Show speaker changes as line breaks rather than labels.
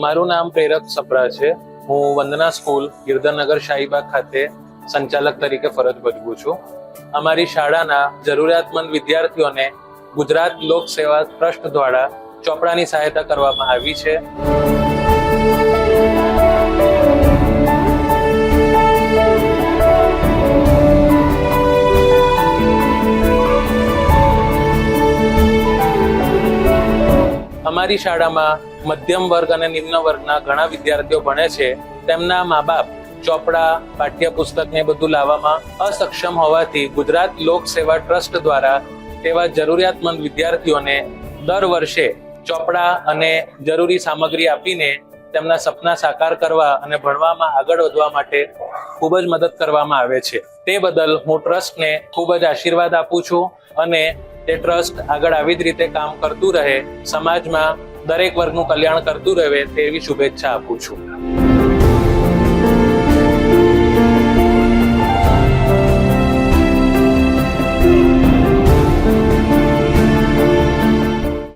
મારું નામ પ્રેરક સપરા છે. હું વંદના સ્કૂલ ગિરધરનગર શાહીબાગ ખાતે સંચાલક તરીકે ફરજ બજવું છું. અમારી શાળાના જરૂરિયાતમંદ વિદ્યાર્થીઓને ગુજરાત લોક સેવા ટ્રસ્ટ દ્વારા ચોપડાની સહાયતા કરવામાં આવી છે. અમારી શાળામાં મધ્યમ વર્ગ અને નિમ્ન વર્ગના ઘણા વિદ્યાર્થીઓ ભણે છે. તેમના મા બાપ ચોપડા, પાઠ્યપુસ્તક ને બધું લાવવામાં અસક્ષમ હોવાથી ગુજરાત લોક સેવા ટ્રસ્ટ દ્વારા તેવા જરૂરિયાતમંદ વિદ્યાર્થીઓને દર વર્ષે ચોપડા અને જરૂરી સામગ્રી આપીને તેમના સપના સાકાર કરવા અને ભણવામાં આગળ વધવા માટે ખૂબ જ મદદ કરવામાં આવે છે. તે બદલ હું ટ્રસ્ટને ખૂબ જ આશીર્વાદ આપું છું અને તે ટ્રસ્ટ આગળ આવી જ રીતે કામ કરતું રહે, સમાજમાં દરેક વર્ગનું કલ્યાણ કરતું રહે તેવી શુભેચ્છા આપું છું.